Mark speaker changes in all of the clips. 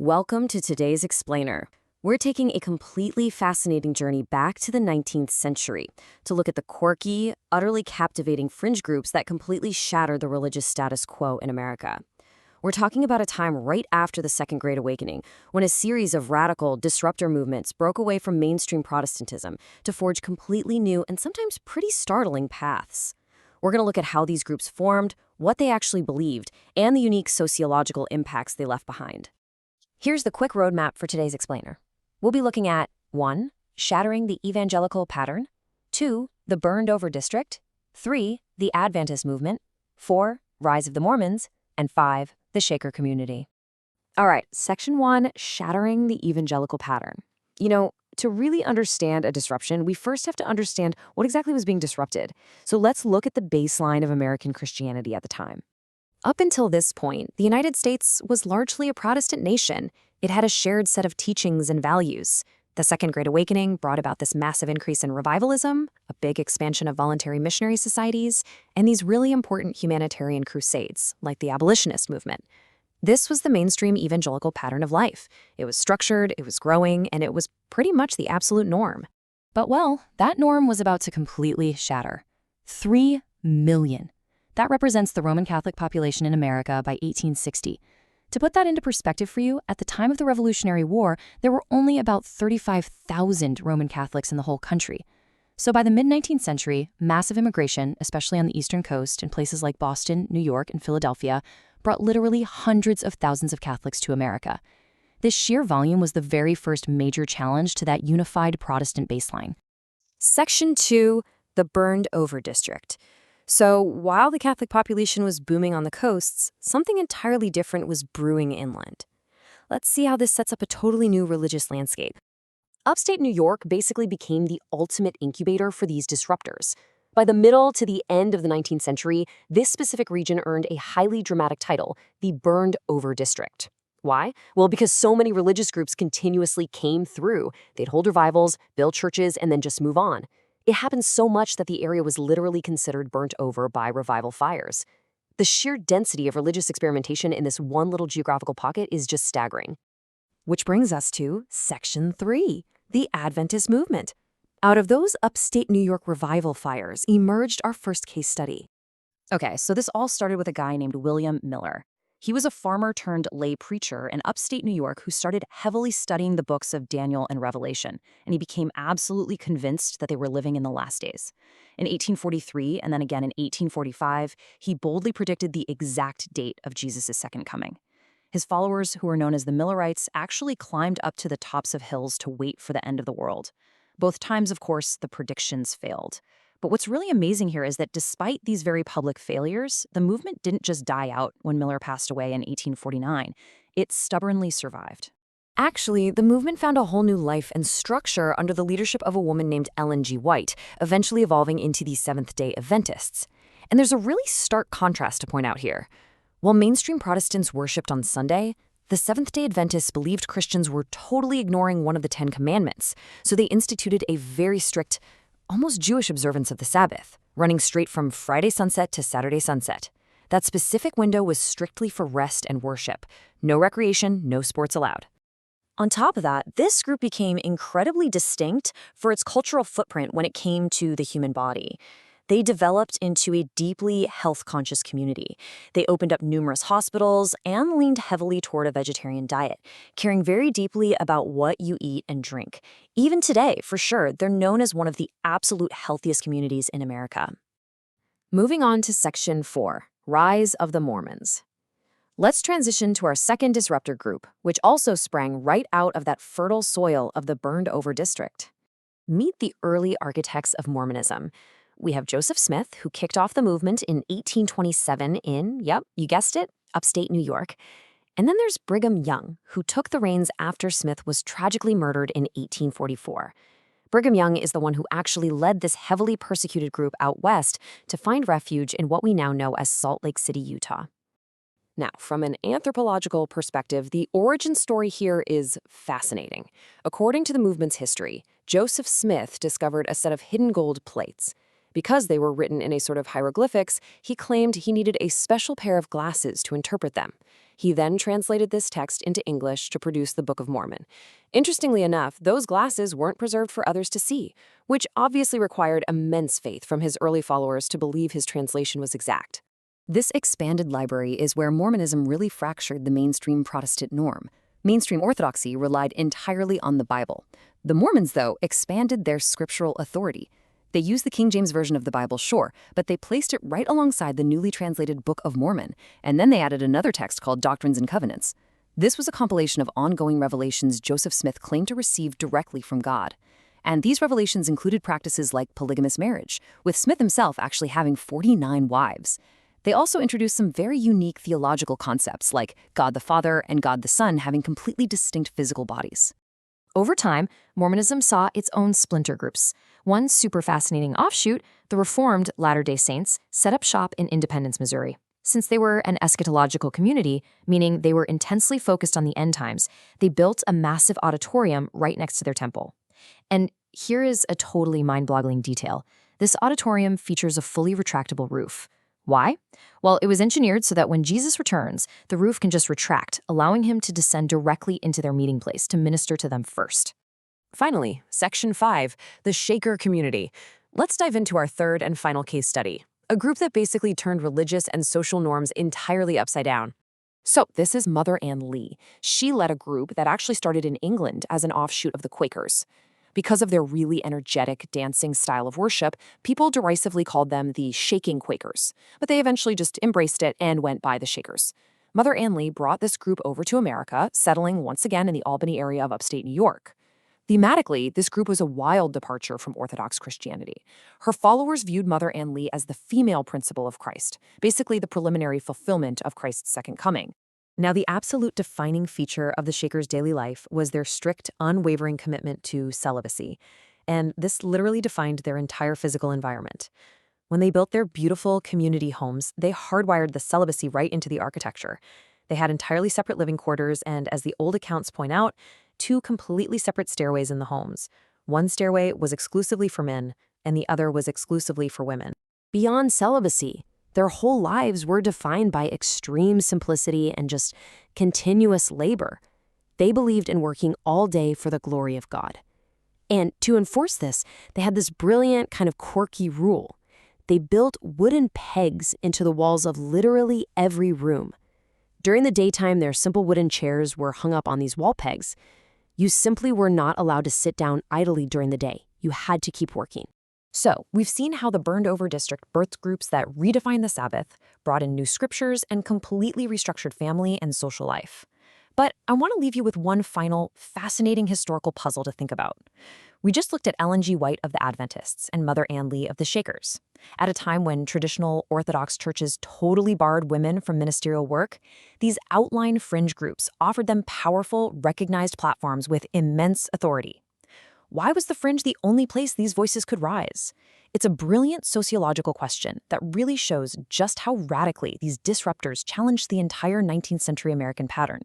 Speaker 1: Welcome to today's Explainer. We're taking a completely fascinating journey back to the 19th century to look at the quirky, utterly captivating fringe groups that completely shattered the religious status quo in America. We're talking about a time right after the Second Great Awakening, when a series of radical, disruptor movements broke away from mainstream Protestantism to forge completely new and sometimes pretty startling paths. We're going to look at how these groups formed, what they actually believed, and the unique sociological impacts they left behind. Here's the quick roadmap for today's Explainer. We'll be looking at 1. Shattering the evangelical pattern, 2. The burned-over district, 3. The Adventist movement, 4. Rise of the Mormons, and 5. The Shaker community. All right, Section 1, Shattering the evangelical pattern. To really understand a disruption, we first have to understand what exactly was being disrupted. So let's look at the baseline of American Christianity at the time. Up until this point, the United States was largely a Protestant nation. It had a shared set of teachings and values. The Second Great Awakening brought about this massive increase in revivalism, a big expansion of voluntary missionary societies, and these really important humanitarian crusades, like the abolitionist movement. This was the mainstream evangelical pattern of life. It was structured, it was growing, and it was pretty much the absolute norm. But that norm was about to completely shatter. 3 million. That represents the Roman Catholic population in America by 1860. To put that into perspective for you, at the time of the Revolutionary War, there were only about 35,000 Roman Catholics in the whole country. So by the mid-19th century, massive immigration, especially on the Eastern Coast in places like Boston, New York, and Philadelphia, brought literally hundreds of thousands of Catholics to America. This sheer volume was the very first major challenge to that unified Protestant baseline. Section 2, the burned-over district. So while the Catholic population was booming on the coasts, something entirely different was brewing inland. Let's see how this sets up a totally new religious landscape. Upstate New York basically became the ultimate incubator for these disruptors. By the middle to the end of the 19th century, this specific region earned a highly dramatic title, the burned-over district. Why? Well, because so many religious groups continuously came through. They'd hold revivals, build churches, and then just move on. It happened so much that the area was literally considered burnt over by revival fires. The sheer density of religious experimentation in this one little geographical pocket is just staggering. Which brings us to Section 3, the Adventist movement. Out of those upstate New York revival fires emerged our first case study. Okay, so this all started with a guy named William Miller. He was a farmer turned lay preacher in upstate New York who started heavily studying the books of Daniel and Revelation, and he became absolutely convinced that they were living in the last days. In 1843, and then again in 1845, he boldly predicted the exact date of Jesus' second coming. His followers, who were known as the Millerites, actually climbed up to the tops of hills to wait for the end of the world. Both times, of course, the predictions failed. But what's really amazing here is that despite these very public failures, the movement didn't just die out when Miller passed away in 1849. It stubbornly survived. Actually, the movement found a whole new life and structure under the leadership of a woman named Ellen G. White, eventually evolving into the Seventh-day Adventists. And there's a really stark contrast to point out here. While mainstream Protestants worshipped on Sunday, the Seventh-day Adventists believed Christians were totally ignoring one of the 10 commandments, so they instituted a very strict, almost Jewish observance of the Sabbath, running straight from Friday sunset to Saturday sunset. That specific window was strictly for rest and worship. No recreation, no sports allowed. On top of that, this group became incredibly distinct for its cultural footprint when it came to the human body. They developed into a deeply health-conscious community. They opened up numerous hospitals and leaned heavily toward a vegetarian diet, caring very deeply about what you eat and drink. Even today, for sure, they're known as one of the absolute healthiest communities in America. Moving on to Section 4, Rise of the Mormons. Let's transition to our second disruptor group, which also sprang right out of that fertile soil of the burned-over district. Meet the early architects of Mormonism. We have Joseph Smith, who kicked off the movement in 1827 in, yep, you guessed it, upstate New York. And then there's Brigham Young, who took the reins after Smith was tragically murdered in 1844. Brigham Young is the one who actually led this heavily persecuted group out west to find refuge in what we now know as Salt Lake City, Utah. Now, from an anthropological perspective, the origin story here is fascinating. According to the movement's history, Joseph Smith discovered a set of hidden gold plates. Because they were written in a sort of hieroglyphics, he claimed he needed a special pair of glasses to interpret them.
Speaker 2: He then translated this text into English to produce the Book of Mormon. Interestingly enough, those glasses weren't preserved for others to see, which obviously required immense faith from his early followers to believe his translation was exact.
Speaker 1: This expanded library is where Mormonism really fractured the mainstream Protestant norm. Mainstream Orthodoxy relied entirely on the Bible. The Mormons, though, expanded their scriptural authority. They used the King James Version of the Bible, sure, but they placed it right alongside the newly translated Book of Mormon, and then they added another text called Doctrines and Covenants. This was a compilation of ongoing revelations Joseph Smith claimed to receive directly from God. And these revelations included practices like polygamous marriage, with Smith himself actually having 49 wives. They also introduced some very unique theological concepts like God the Father and God the Son having completely distinct physical bodies.
Speaker 3: Over time, Mormonism saw its own splinter groups. One super fascinating offshoot, the Reformed Latter-day Saints, set up shop in Independence, Missouri. Since they were an eschatological community, meaning they were intensely focused on the end times, they built a massive auditorium right next to their temple. And here is a totally mind-boggling detail. This auditorium features a fully retractable roof. Why? Well, it was engineered so that when Jesus returns, the roof can just retract, allowing him to descend directly into their meeting place to minister to them first.
Speaker 2: Finally, Section 5, the Shaker Community. Let's dive into our third and final case study, a group that basically turned religious and social norms entirely upside down. So this is Mother Ann Lee. She led a group that actually started in England as an offshoot of the Quakers. Because of their really energetic, dancing style of worship, people derisively called them the Shaking Quakers, but they eventually just embraced it and went by the Shakers. Mother Ann Lee brought this group over to America, settling once again in the Albany area of upstate New York. Thematically, this group was a wild departure from Orthodox Christianity. Her followers viewed Mother Ann Lee as the female principle of Christ, basically the preliminary fulfillment of Christ's second coming. Now, the absolute defining feature of the Shakers' daily life was their strict, unwavering commitment to celibacy, and this literally defined their entire physical environment. When they built their beautiful community homes, they hardwired the celibacy right into the architecture. They had entirely separate living quarters and, as the old accounts point out, 2 completely separate stairways in the homes. One stairway was exclusively for men, and the other was exclusively for women. Beyond celibacy, their whole lives were defined by extreme simplicity and just continuous labor. They believed in working all day for the glory of God. And to enforce this, they had this brilliant, kind of quirky rule. They built wooden pegs into the walls of literally every room. During the daytime, their simple wooden chairs were hung up on these wall pegs. You simply were not allowed to sit down idly during the day. You had to keep working. So, we've seen how the burned-over district birthed groups that redefined the Sabbath, brought in new scriptures, and completely restructured family and social life. But I want to leave you with one final, fascinating historical puzzle to think about. We just looked at Ellen G. White of the Adventists and Mother Ann Lee of the Shakers. At a time when traditional Orthodox churches totally barred women from ministerial work, these outlying fringe groups offered them powerful, recognized platforms with immense authority. Why was the fringe the only place these voices could rise? It's a brilliant sociological question that really shows just how radically these disruptors challenged the entire 19th century American pattern.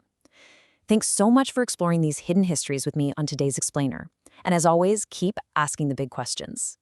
Speaker 2: Thanks so much for exploring these hidden histories with me on today's Explainer. And as always, keep asking the big questions.